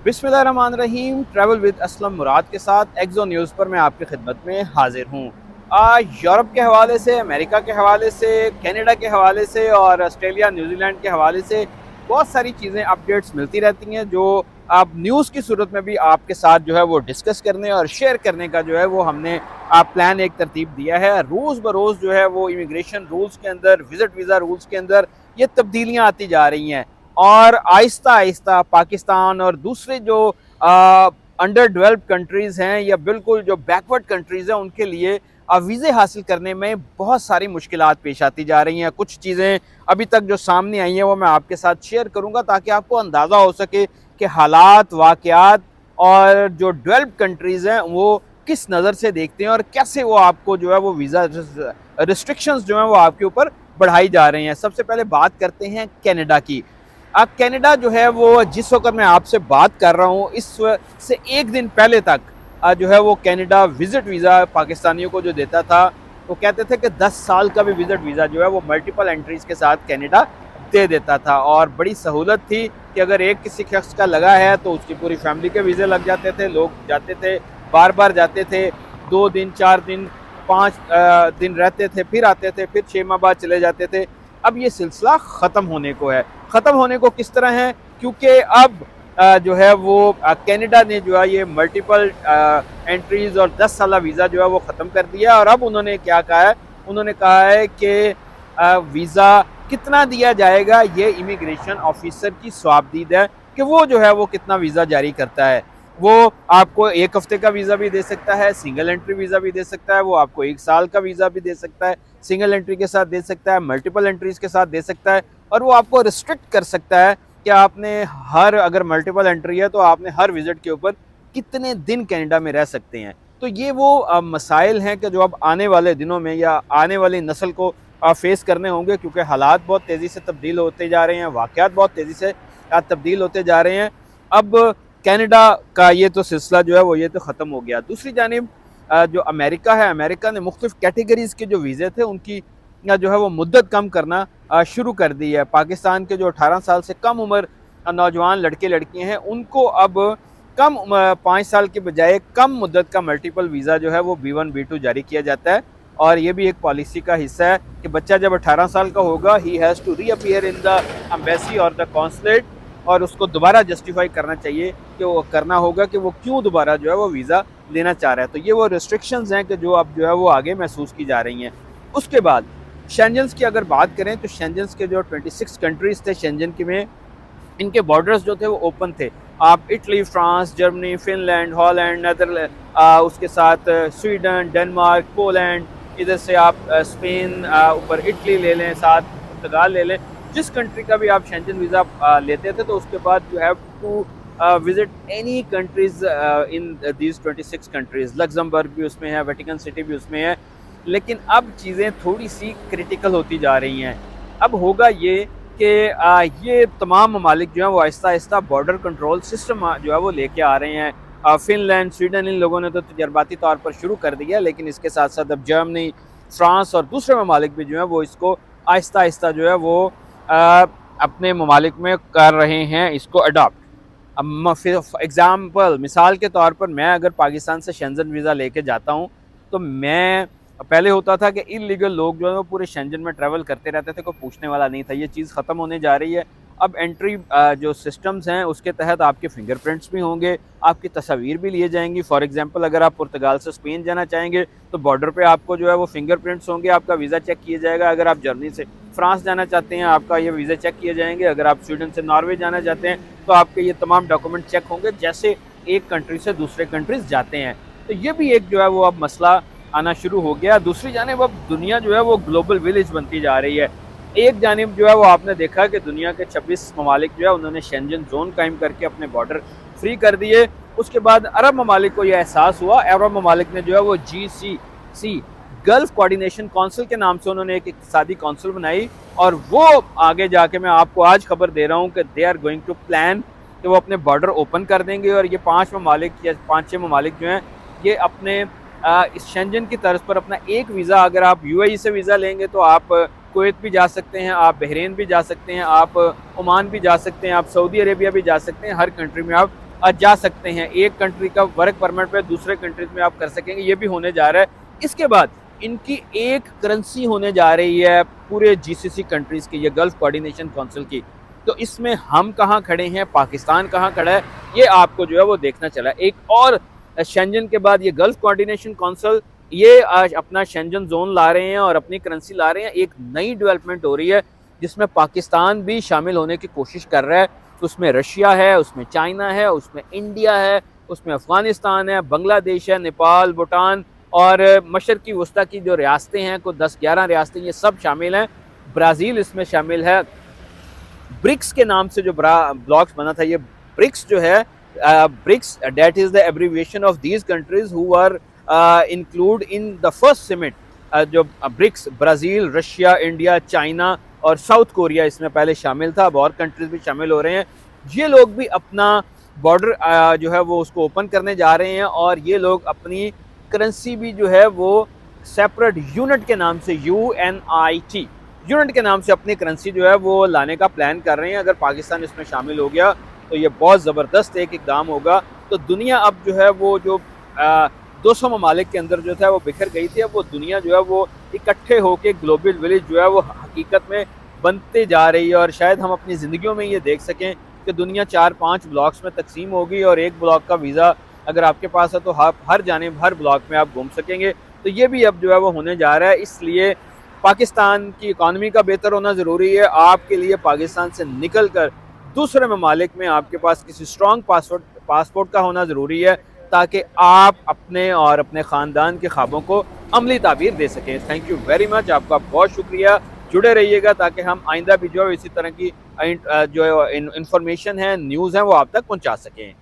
बिस्मिल्लाहिर्रहमानिर्रहीम। Travel with Aslam मुराद के साथ एक्सो न्यूज़ पर मैं आपकी खिदमत में हाजिर हूँ। यूरोप के हवाले से, अमेरिका के हवाले से, कनाडा के हवाले से और ऑस्ट्रेलिया न्यूजीलैंड के हवाले से बहुत सारी चीज़ें अपडेट्स मिलती रहती हैं जो आप न्यूज़ की सूरत में भी आपके साथ जो है वो डिस्कस करने और शेयर करने का जो है वो हमने आप प्लान एक तरतीब दिया है। रोज़ बरोज़ जो है वो इमिग्रेशन रूल्स के अंदर, विज़िट वीज़ा रूल्स के अंदर ये तब्दीलियाँ आती जा रही हैं और आहिस्ता आहिस्ता पाकिस्तान और दूसरे जो अंडर डेवलप्ड कंट्रीज़ हैं या बिल्कुल जो बैकवर्ड कंट्रीज़ हैं उनके लिए वीज़े हासिल करने में बहुत सारी मुश्किलात पेश आती जा रही हैं। कुछ चीज़ें अभी तक जो सामने आई हैं वो मैं आपके साथ शेयर करूंगा ताकि आपको अंदाज़ा हो सके कि हालात, वाक़यात और जो डेवलप्ड कंट्रीज़ हैं वो किस नज़र से देखते हैं और कैसे वो आपको जो है वो वीज़ा रिस्ट्रिक्शंस जो हैं वो आपके ऊपर बढ़ाई जा रही हैं। सबसे पहले बात करते हैं कनाडा की। कनाडा जो है वो जिस वक्त मैं आपसे बात कर रहा हूँ इस से एक दिन पहले तक जो है वो कनाडा विज़िट वीज़ा पाकिस्तानियों को जो देता था वो कहते थे कि 10 साल का भी विज़िट वीज़ा जो है वो मल्टीपल एंट्रीज़ के साथ कनाडा दे देता था और बड़ी सहूलत थी कि अगर एक किसी शख्स का लगा है तो उसकी पूरी फैमिली के वीज़े लग जाते थे। लोग जाते थे, बार बार जाते थे, 2 दिन, 4 दिन, 5 दिन रहते थे, फिर आते थे, फिर 6 माह बाद चले जाते थे। अब ये सिलसिला ख़त्म होने को है। ख़त्म होने को किस तरह है, क्योंकि अब जो है वो कनाडा ने जो है ये मल्टीपल एंट्रीज़ और 10 साला वीज़ा जो है वो ख़त्म कर दिया और अब उन्होंने क्या कहा है, उन्होंने कहा है कि वीज़ा कितना दिया जाएगा ये इमिग्रेशन ऑफिसर की स्वाबदीद है कि वो जो है वो कितना वीज़ा जारी करता है। वो आपको 1 हफ्ते का वीज़ा भी दे सकता है, सिंगल एंट्री वीज़ा भी दे सकता है, वो आपको 1 साल का वीज़ा भी दे सकता है, सिंगल एंट्री के साथ दे सकता है, मल्टीपल एंट्रीज़ के साथ दे सकता है और वो आपको रिस्ट्रिक्ट कर सकता है कि आपने अगर मल्टीपल एंट्री है तो आपने हर विज़िट के ऊपर कितने दिन कनाडा में रह सकते हैं। तो ये वो मसाइल हैं कि जो अब आने वाले दिनों में या आने वाली नस्ल को फेस करने होंगे, क्योंकि हालात बहुत तेज़ी से तब्दील होते जा रहे हैं, वाक़यात बहुत तेज़ी से तब्दील होते जा रहे हैं। अब कनाडा का ये तो सिलसिला जो है वो ये तो ख़त्म हो गया। दूसरी जानिब जो अमेरिका है, अमेरिका ने मुख्तलिफ़ कैटेगरीज़ के जो वीज़े थे उनकी जो है वो मुद्दत कम करना शुरू कर दी है। पाकिस्तान के जो 18 साल से कम उम्र नौजवान लड़के लड़कियाँ हैं उनको अब 5 साल के बजाय कम मुद्दत का मल्टीपल वीज़ा जो है वो B1 B2 जारी किया जाता है और ये भी एक पॉलिसी का हिस्सा है कि बच्चा जब 18 साल का होगा ही has to reappear in the embassy और द कॉन्सुलेट और उसको दोबारा जस्टिफाई करना चाहिए कि वो करना होगा कि वो क्यों दोबारा जो है वो वीज़ा लेना चाह रहा है। तो ये वो रिस्ट्रिक्शंस हैं कि जो अब जो है वो आगे महसूस की जा रही हैं। उसके बाद शेंजन्स की अगर बात करें तो शेंजन्स के जो 26 कंट्रीज़ थे शेंजन के में, इनके बॉर्डर्स जो थे वो ओपन थे। आप Italy, France, Germany, Finland, Holland, Netherland, उसके साथ स्वीडन, डेनमार्क, पोलैंड, इधर से आप स्पेन, ऊपर इटली ले लें, साथ पुर्तगाल ले लें। जिस कंट्री का भी आप शेंजन वीज़ा लेते थे तो उसके बाद you have to visit any countries in these 26 countries. Luxembourg भी उसमें है, वेटिकन सिटी भी उसमें है। लेकिन अब चीज़ें थोड़ी सी क्रिटिकल होती जा रही हैं। अब होगा ये कि ये तमाम ममालिक जो हैं वो Aahista Aahista border control system जो है वो लेके आ रहे हैं। फिनलैंड, स्वीडन, इन लोगों ने तो तजर्बाती तौर पर शुरू कर दिया, लेकिन इसके साथ साथ अब जर्मनी, फ्रांस और दूसरे ममालिक भी जो है वो इसको आहिस्ता आहिस्ता जो है वो अपने ममालिक में कर रहे हैं इसको अडॉप्ट। अब एग्ज़ाम्पल, मिसाल के तौर पर मैं अगर पाकिस्तान से शेंजन वीज़ा लेके जाता हूँ तो मैं पहले होता था कि इलीगल लोग जो है वो पूरे शेंजन में ट्रैवल करते रहते थे, कोई पूछने वाला नहीं था। ये चीज़ ख़त्म होने जा रही है। अब एंट्री जो सिस्टम्स हैं उसके तहत आपके फिंगरप्रिंट्स भी होंगे, आपकी तस्वीर भी लिए जाएंगी। फॉर एग्जांपल अगर आप पुर्तगाल से स्पेन जाना चाहेंगे तो बॉर्डर पे आपको जो है वो फिंगरप्रिंट्स होंगे, आपका वीज़ा चेक किया जाएगा। अगर आप जर्मनी से फ्रांस जाना चाहते हैं आपका ये वीज़ा चेक किए जाएंगे। अगर आप स्वीडन से नॉर्वे जाना चाहते हैं तो आपके ये तमाम डॉक्यूमेंट चेक होंगे जैसे एक कंट्री से दूसरे कंट्रीज़ जाते हैं। तो ये भी एक जो है वो अब मसला आना शुरू हो गया। दूसरी जानिब अब दुनिया जो है वो ग्लोबल विलेज बनती जा रही है। एक जानिब जो है वो आपने देखा कि दुनिया के 26 ममालिक जो है उन्होंने शेंजन जोन कायम करके अपने बॉर्डर फ्री कर दिए। उसके बाद अरब ममालिक को यह एहसास हुआ, अरब ममालिक ने जो है वो GCC गल्फ कोऑर्डिनेशन काउंसिल के नाम से उन्होंने एक इक़्तिसादी काउंसिल बनाई और वो आगे जाके मैं आपको आज खबर दे रहा हूँ कि they are going to plan कि वो अपने बॉर्डर ओपन कर देंगे और ये 5 ममालिक या 5-6 ममालिक जो हैं ये अपने इस शेंजन की तर्ज पर अपना एक वीज़ा, अगर आप UAE से वीज़ा लेंगे तो आप कुवैत भी जा सकते हैं, आप बहरीन भी जा सकते हैं, आप ओमान भी जा सकते हैं, आप सऊदी अरेबिया भी जा सकते हैं। हर कंट्री में आप जा सकते हैं, एक कंट्री का वर्क परमिट पे दूसरे कंट्रीज में आप कर सकेंगे, ये भी होने जा रहा है। इसके बाद इनकी एक करेंसी होने जा रही है पूरे जीसीसी कंट्रीज की, ये गल्फ कोऑर्डिनेशन काउंसिल की। तो इसमें हम कहाँ खड़े हैं, पाकिस्तान कहाँ खड़ा है, ये आपको जो है वो देखना चला। एक और शेंजन के बाद ये गल्फ कोऑर्डिनेशन काउंसिल ये आज अपना शेंजन जोन ला रहे हैं और अपनी करेंसी ला रहे हैं। एक नई डेवलपमेंट हो रही है जिसमें पाकिस्तान भी शामिल होने की कोशिश कर रहा है। उसमें रशिया है, उसमें चाइना है, उसमें इंडिया है, उसमें अफगानिस्तान है, बांग्लादेश है, नेपाल, भूटान और मशरकी वस्ता की जो रियासतें हैं, कुछ 10-11 रियासतें, ये सब शामिल हैं। ब्राज़ील इसमें शामिल है। ब्रिक्स के नाम से जो ब्लॉक्स बना था, ये ब्रिक्स जो है, BRICS that is the abbreviation of these countries who are include in the first summit. जो BRICS, Brazil, Russia, India, China और साउथ कोरिया इसमें पहले शामिल था, अब और कंट्रीज भी शामिल हो रहे हैं। ये लोग भी अपना बॉर्डर जो है वो उसको ओपन करने जा रहे हैं और ये लोग अपनी करेंसी भी जो है वो सेपरेट यूनिट के नाम से, UNIT यूनिट के नाम से अपनी करेंसी जो है वो लाने का प्लान कर रहे हैं। अगर पाकिस्तान इसमें शामिल हो गया तो ये बहुत ज़बरदस्त एक इकदाम होगा। तो दुनिया अब जो है वो जो 200 ममालिक के अंदर जो था वो बिखर गई थी, अब वो दुनिया जो है वो इकट्ठे होकर ग्लोबल विलेज जो है वो हकीकत में बनते जा रही है। और शायद हम अपनी ज़िंदगियों में ये देख सकें कि दुनिया 4-5 ब्लॉक्स में तकसीम होगी और एक ब्लॉक का वीज़ा अगर आपके पास है तो हर जानिब हर ब्लॉक में आप घूम सकेंगे। तो ये भी अब जो है वो होने जा रहा है। इसलिए पाकिस्तान की इकानमी का बेहतर होना ज़रूरी है। आपके लिए पाकिस्तान से निकल कर दूसरे ममालिक में आपके पास किसी स्ट्रॉन्ग पासपोर्ट का होना ज़रूरी है ताकि आप अपने और अपने ख़ानदान के ख्वाबों को अमली ताबीर दे सकें। थैंक यू वेरी मच, आपका बहुत शुक्रिया। जुड़े रहिएगा ताकि हम आइंदा भी जो है इसी तरह की जो इंफॉर्मेशन है, न्यूज़ है, वो आप तक पहुँचा सकें।